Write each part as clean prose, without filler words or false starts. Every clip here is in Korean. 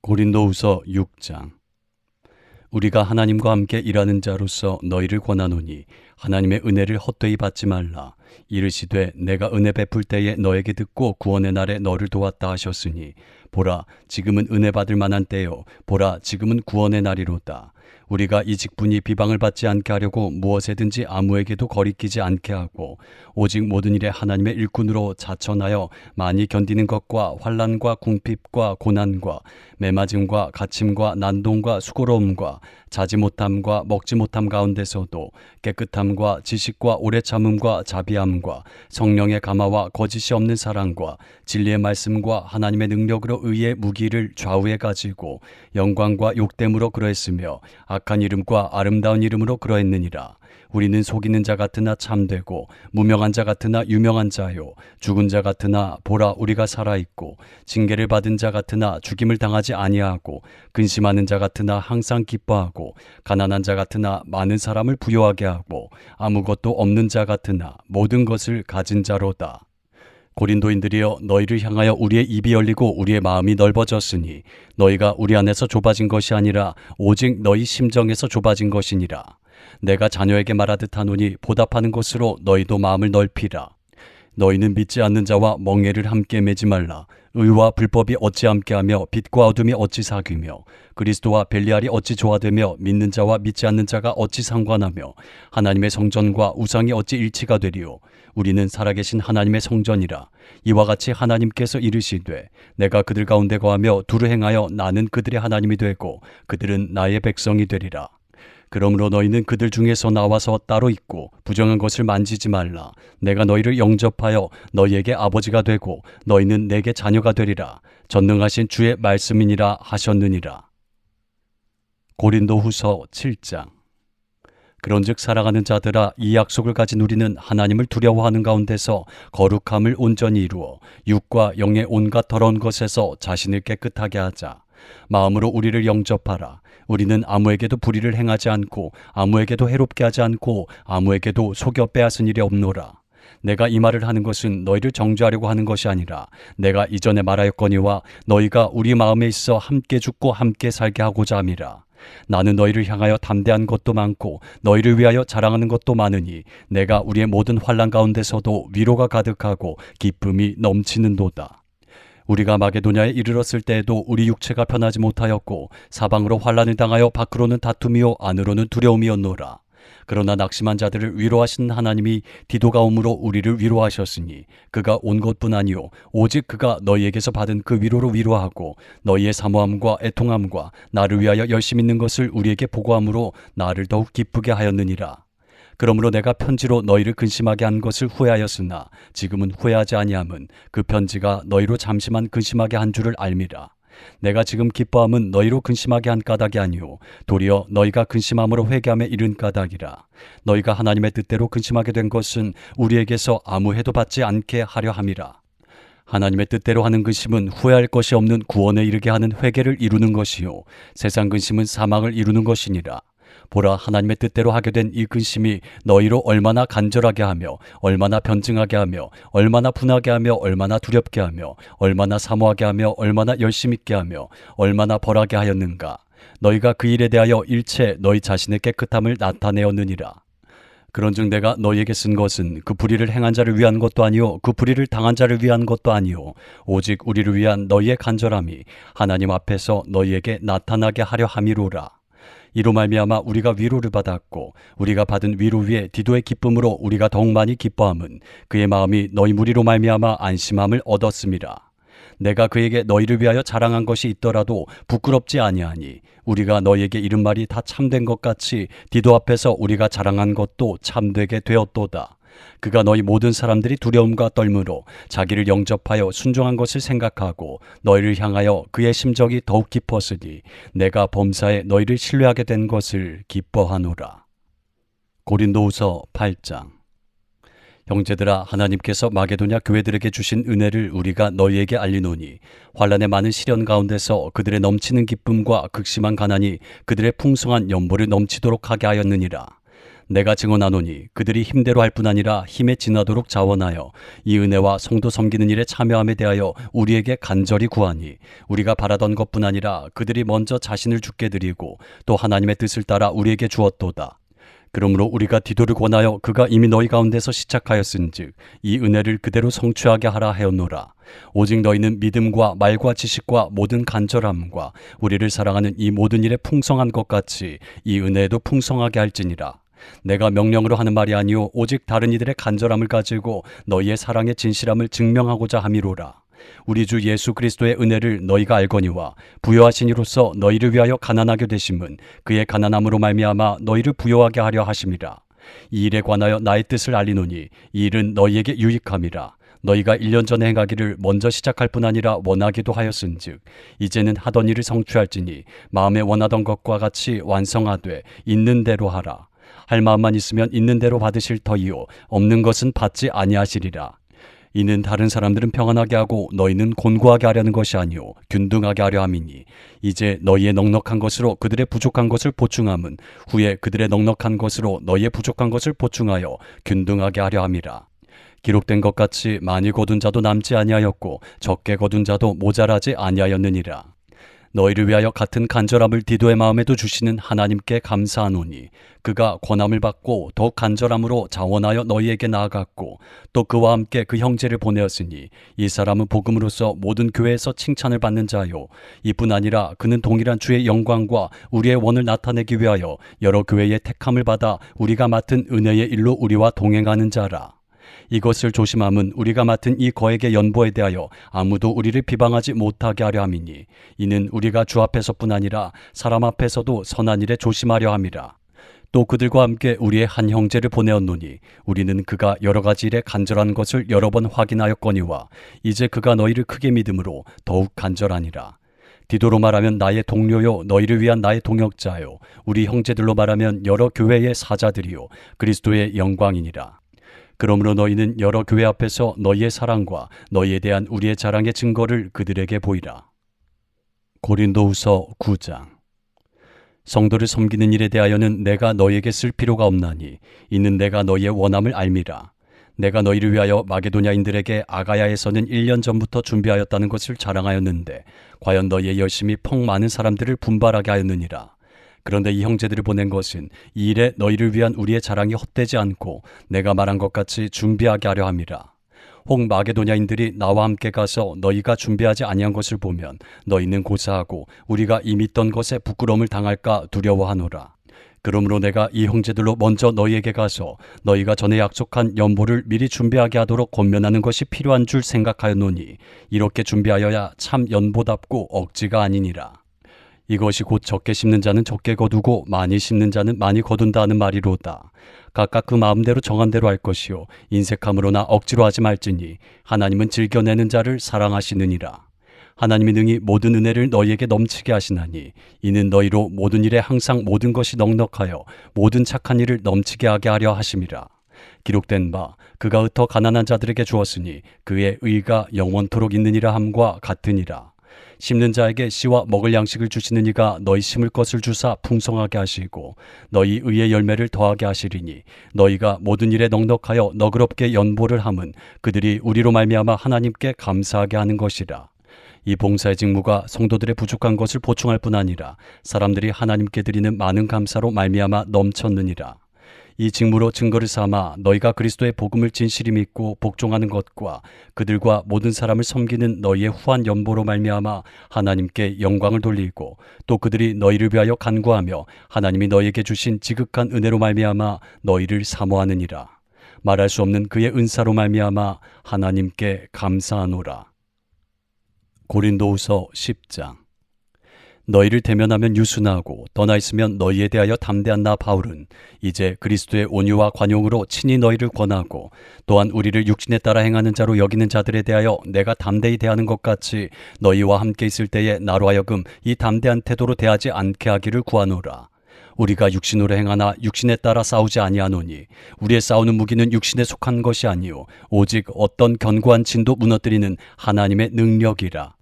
고린도후서 6장. 우리가 하나님과 함께 일하는 자로서 너희를 권하노니 하나님의 은혜를 헛되이 받지 말라. 이르시되 내가 은혜 베풀 때에 너에게 듣고 구원의 날에 너를 도왔다 하셨으니 보라 지금은 은혜 받을 만한 때요 보라 지금은 구원의 날이로다. 우리가 이 직분이 비방을 받지 않게 하려고 무엇에든지 아무에게도 거리끼지 않게 하고 오직 모든 일에 하나님의 일꾼으로 자천하여 많이 견디는 것과 환난과 궁핍과 고난과 매맞음과 갇힘과 난동과 수고로움과 자지 못함과 먹지 못함 가운데서도 깨끗함과 지식과 오래 참음과 자비함과 성령의 감화와 거짓이 없는 사랑과 진리의 말씀과 하나님의 능력으로 의의 무기를 좌우에 가지고 영광과 욕됨으로 그러했으며 악한 이름과 아름다운 이름으로 그러했느니라. 우리는 속이는 자 같으나 참되고 무명한 자 같으나 유명한 자요 죽은 자 같으나 보라 우리가 살아있고 징계를 받은 자 같으나 죽임을 당하지 아니하고 근심하는 자 같으나 항상 기뻐하고 가난한 자 같으나 많은 사람을 부요하게 하고 아무것도 없는 자 같으나 모든 것을 가진 자로다. 고린도인들이여 너희를 향하여 우리의 입이 열리고 우리의 마음이 넓어졌으니 너희가 우리 안에서 좁아진 것이 아니라 오직 너희 심정에서 좁아진 것이니라. 내가 자녀에게 말하듯 하노니 보답하는 것으로 너희도 마음을 넓히라. 너희는 믿지 않는 자와 멍에를 함께 매지 말라. 의와 불법이 어찌 함께하며 빛과 어둠이 어찌 사귀며 그리스도와 벨리알이 어찌 조화되며 믿는 자와 믿지 않는 자가 어찌 상관하며 하나님의 성전과 우상이 어찌 일치가 되리요. 우리는 살아계신 하나님의 성전이라. 이와 같이 하나님께서 이르시되 내가 그들 가운데 거하며 두루 행하여 나는 그들의 하나님이 되고 그들은 나의 백성이 되리라. 그러므로 너희는 그들 중에서 나와서 따로 있고 부정한 것을 만지지 말라. 내가 너희를 영접하여 너희에게 아버지가 되고 너희는 내게 자녀가 되리라. 전능하신 주의 말씀이니라 하셨느니라. 고린도후서 7장. 그런즉 사랑하는 자들아 이 약속을 가진 우리는 하나님을 두려워하는 가운데서 거룩함을 온전히 이루어 육과 영의 온갖 더러운 것에서 자신을 깨끗하게 하자. 마음으로 우리를 영접하라. 우리는 아무에게도 불의를 행하지 않고 아무에게도 해롭게 하지 않고 아무에게도 속여 빼앗은 일이 없노라. 내가 이 말을 하는 것은 너희를 정죄하려고 하는 것이 아니라 내가 이전에 말하였거니와 너희가 우리 마음에 있어 함께 죽고 함께 살게 하고자 함이라. 나는 너희를 향하여 담대한 것도 많고 너희를 위하여 자랑하는 것도 많으니 내가 우리의 모든 환난 가운데서도 위로가 가득하고 기쁨이 넘치는도다. 우리가 마게도냐에 이르렀을 때에도 우리 육체가 편하지 못하였고 사방으로 환난을 당하여 밖으로는 다툼이요 안으로는 두려움이었노라. 그러나 낙심한 자들을 위로하시는 하나님이 디도가 오므로 우리를 위로하셨으니 그가 온 것뿐 아니요 오직 그가 너희에게서 받은 그 위로로 위로하고 너희의 사모함과 애통함과 나를 위하여 열심 있는 것을 우리에게 보고함으로 나를 더욱 기쁘게 하였느니라. 그러므로 내가 편지로 너희를 근심하게 한 것을 후회하였으나 지금은 후회하지 아니함은 그 편지가 너희로 잠시만 근심하게 한 줄을 알미라. 내가 지금 기뻐함은 너희로 근심하게 한 까닭이 아니오 도리어 너희가 근심함으로 회개함에 이른 까닭이라. 너희가 하나님의 뜻대로 근심하게 된 것은 우리에게서 아무 해도 받지 않게 하려 함이라. 하나님의 뜻대로 하는 근심은 후회할 것이 없는 구원에 이르게 하는 회개를 이루는 것이요 세상 근심은 사망을 이루는 것이니라. 보라 하나님의 뜻대로 하게 된 이 근심이 너희로 얼마나 간절하게 하며 얼마나 변증하게 하며 얼마나 분하게 하며 얼마나 두렵게 하며 얼마나 사모하게 하며 얼마나 열심 있게 하며 얼마나 벌하게 하였는가. 너희가 그 일에 대하여 일체 너희 자신의 깨끗함을 나타내었느니라. 그런즉 내가 너희에게 쓴 것은 그 불의를 행한 자를 위한 것도 아니요 그 불의를 당한 자를 위한 것도 아니요 오직 우리를 위한 너희의 간절함이 하나님 앞에서 너희에게 나타나게 하려 함이로라. 이로 말미암아 우리가 위로를 받았고 우리가 받은 위로 위에 디도의 기쁨으로 우리가 더욱 많이 기뻐함은 그의 마음이 너희 무리로 말미암아 안심함을 얻었음이라. 내가 그에게 너희를 위하여 자랑한 것이 있더라도 부끄럽지 아니하니 우리가 너희에게 이른 말이 다 참된 것 같이 디도 앞에서 우리가 자랑한 것도 참되게 되었도다. 그가 너희 모든 사람들이 두려움과 떨므로 자기를 영접하여 순종한 것을 생각하고 너희를 향하여 그의 심정이 더욱 깊었으니 내가 범사에 너희를 신뢰하게 된 것을 기뻐하노라. 고린도후서 8장. 형제들아 하나님께서 마게도냐 교회들에게 주신 은혜를 우리가 너희에게 알리노니 환난의 많은 시련 가운데서 그들의 넘치는 기쁨과 극심한 가난이 그들의 풍성한 연보를 넘치도록 하게 하였느니라. 내가 증언하노니 그들이 힘대로 할 뿐 아니라 힘에 지나도록 자원하여 이 은혜와 성도 섬기는 일에 참여함에 대하여 우리에게 간절히 구하니 우리가 바라던 것뿐 아니라 그들이 먼저 자신을 주께 드리고 또 하나님의 뜻을 따라 우리에게 주었도다. 그러므로 우리가 디도를 권하여 그가 이미 너희 가운데서 시작하였은즉 이 은혜를 그대로 성취하게 하라 하였노라. 오직 너희는 믿음과 말과 지식과 모든 간절함과 우리를 사랑하는 이 모든 일에 풍성한 것 같이 이 은혜에도 풍성하게 할지니라. 내가 명령으로 하는 말이 아니오 오직 다른 이들의 간절함을 가지고 너희의 사랑의 진실함을 증명하고자 함이로라. 우리 주 예수 그리스도의 은혜를 너희가 알거니와 부요하신 이로써 너희를 위하여 가난하게 되심은 그의 가난함으로 말미암아 너희를 부요하게 하려 하심이라. 이 일에 관하여 나의 뜻을 알리노니 이 일은 너희에게 유익함이라. 너희가 1년 전에 행하기를 먼저 시작할 뿐 아니라 원하기도 하였은즉 이제는 하던 일을 성취할지니 마음에 원하던 것과 같이 완성하되 있는 대로 하라. 할 마음만 있으면 있는 대로 받으실 터이요 없는 것은 받지 아니하시리라. 이는 다른 사람들은 평안하게 하고 너희는 곤고하게 하려는 것이 아니오 균등하게 하려 함이니 이제 너희의 넉넉한 것으로 그들의 부족한 것을 보충함은 후에 그들의 넉넉한 것으로 너희의 부족한 것을 보충하여 균등하게 하려 함이라. 기록된 것 같이 많이 거둔 자도 남지 아니하였고 적게 거둔 자도 모자라지 아니하였느니라. 너희를 위하여 같은 간절함을 디도의 마음에도 주시는 하나님께 감사하노니 그가 권함을 받고 더욱 간절함으로 자원하여 너희에게 나아갔고 또 그와 함께 그 형제를 보내었으니 이 사람은 복음으로서 모든 교회에서 칭찬을 받는 자요 이뿐 아니라 그는 동일한 주의 영광과 우리의 원을 나타내기 위하여 여러 교회의 택함을 받아 우리가 맡은 은혜의 일로 우리와 동행하는 자라. 이것을 조심함은 우리가 맡은 이 거액의 연보에 대하여 아무도 우리를 비방하지 못하게 하려 함이니 이는 우리가 주 앞에서뿐 아니라 사람 앞에서도 선한 일에 조심하려 함이라. 또 그들과 함께 우리의 한 형제를 보내었노니 우리는 그가 여러 가지 일에 간절한 것을 여러 번 확인하였거니와 이제 그가 너희를 크게 믿음으로 더욱 간절하니라. 디도로 말하면 나의 동료요 너희를 위한 나의 동역자요 우리 형제들로 말하면 여러 교회의 사자들이요 그리스도의 영광이니라. 그러므로 너희는 여러 교회 앞에서 너희의 사랑과 너희에 대한 우리의 자랑의 증거를 그들에게 보이라. 고린도후서 9장. 성도를 섬기는 일에 대하여는 내가 너희에게 쓸 필요가 없나니 이는 내가 너희의 원함을 알미라. 내가 너희를 위하여 마게도냐인들에게 아가야에서는 1년 전부터 준비하였다는 것을 자랑하였는데 과연 너희의 열심이 펑 많은 사람들을 분발하게 하였느니라. 그런데 이 형제들을 보낸 것은 이 일에 너희를 위한 우리의 자랑이 헛되지 않고 내가 말한 것 같이 준비하게 하려 함이라. 혹 마게도냐인들이 나와 함께 가서 너희가 준비하지 아니한 것을 보면 너희는 고사하고 우리가 이미 있던 것에 부끄러움을 당할까 두려워하노라. 그러므로 내가 이 형제들로 먼저 너희에게 가서 너희가 전에 약속한 연보를 미리 준비하게 하도록 권면하는 것이 필요한 줄 생각하였노니 이렇게 준비하여야 참 연보답고 억지가 아니니라. 이것이 곧 적게 심는 자는 적게 거두고 많이 심는 자는 많이 거둔다 하는 말이로다. 각각 그 마음대로 정한 대로 할 것이요 인색함으로나 억지로 하지 말지니 하나님은 즐겨내는 자를 사랑하시느니라. 하나님이 능히 모든 은혜를 너희에게 넘치게 하시나니 이는 너희로 모든 일에 항상 모든 것이 넉넉하여 모든 착한 일을 넘치게 하게 하려 하심이라. 기록된 바 그가 흩어 가난한 자들에게 주었으니 그의 의가 영원토록 있느니라 함과 같으니라. 심는 자에게 씨와 먹을 양식을 주시는 이가 너희 심을 것을 주사 풍성하게 하시고 너희 의의 열매를 더하게 하시리니 너희가 모든 일에 넉넉하여 너그럽게 연보를 함은 그들이 우리로 말미암아 하나님께 감사하게 하는 것이라. 이 봉사의 직무가 성도들의 부족한 것을 보충할 뿐 아니라 사람들이 하나님께 드리는 많은 감사로 말미암아 넘쳤느니라. 이 직무로 증거를 삼아 너희가 그리스도의 복음을 진실히 믿고 복종하는 것과 그들과 모든 사람을 섬기는 너희의 후한 연보로 말미암아 하나님께 영광을 돌리고 또 그들이 너희를 위하여 간구하며 하나님이 너희에게 주신 지극한 은혜로 말미암아 너희를 사모하느니라. 말할 수 없는 그의 은사로 말미암아 하나님께 감사하노라. 고린도후서 10장. 너희를 대면하면 유순하고 떠나 있으면 너희에 대하여 담대한 나 바울은 이제 그리스도의 온유와 관용으로 친히 너희를 권하고 또한 우리를 육신에 따라 행하는 자로 여기는 자들에 대하여 내가 담대히 대하는 것 같이 너희와 함께 있을 때에 나로 하여금 이 담대한 태도로 대하지 않게 하기를 구하노라. 우리가 육신으로 행하나 육신에 따라 싸우지 아니하노니 우리의 싸우는 무기는 육신에 속한 것이 아니요 오직 어떤 견고한 진도 무너뜨리는 하나님의 능력이라.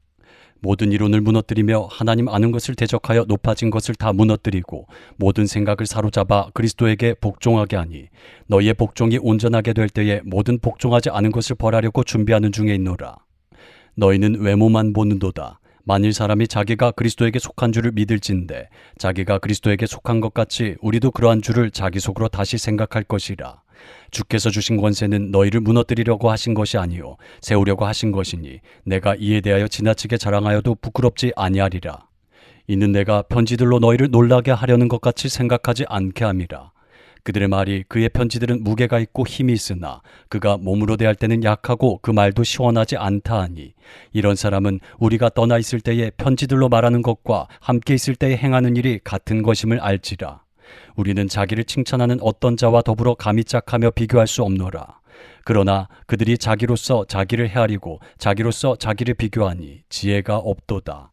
모든 이론을 무너뜨리며 하나님 아는 것을 대적하여 높아진 것을 다 무너뜨리고 모든 생각을 사로잡아 그리스도에게 복종하게 하니 너희의 복종이 온전하게 될 때에 모든 복종하지 않은 것을 벌하려고 준비하는 중에 있노라. 너희는 외모만 보는도다. 만일 사람이 자기가 그리스도에게 속한 줄을 믿을진대 자기가 그리스도에게 속한 것 같이 우리도 그러한 줄을 자기 속으로 다시 생각할 것이라. 주께서 주신 권세는 너희를 무너뜨리려고 하신 것이 아니요 세우려고 하신 것이니 내가 이에 대하여 지나치게 자랑하여도 부끄럽지 아니하리라. 이는 내가 편지들로 너희를 놀라게 하려는 것 같이 생각하지 않게 함이라. 그들의 말이 그의 편지들은 무게가 있고 힘이 있으나 그가 몸으로 대할 때는 약하고 그 말도 시원하지 않다 하니 이런 사람은 우리가 떠나 있을 때에 편지들로 말하는 것과 함께 있을 때에 행하는 일이 같은 것임을 알지라. 우리는 자기를 칭찬하는 어떤 자와 더불어 감히 짝하며 비교할 수 없노라. 그러나 그들이 자기로서 자기를 헤아리고 자기로서 자기를 비교하니 지혜가 없도다.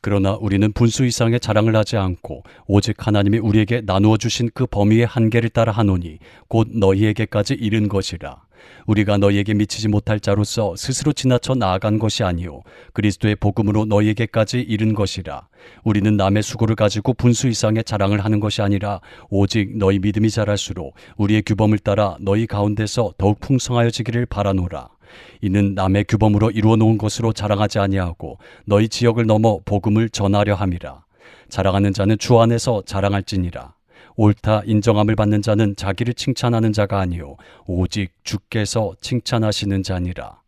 그러나 우리는 분수 이상의 자랑을 하지 않고 오직 하나님이 우리에게 나누어 주신 그 범위의 한계를 따라 하노니 곧 너희에게까지 이른 것이라. 우리가 너희에게 미치지 못할 자로서 스스로 지나쳐 나아간 것이 아니요 그리스도의 복음으로 너희에게까지 이른 것이라. 우리는 남의 수고를 가지고 분수 이상의 자랑을 하는 것이 아니라 오직 너희 믿음이 자랄수록 우리의 규범을 따라 너희 가운데서 더욱 풍성하여지기를 바라노라. 이는 남의 규범으로 이루어 놓은 것으로 자랑하지 아니하고 너희 지역을 넘어 복음을 전하려 함이라. 자랑하는 자는 주 안에서 자랑할지니라. 옳다 인정함을 받는 자는 자기를 칭찬하는 자가 아니요 오직 주께서 칭찬하시는 자니라.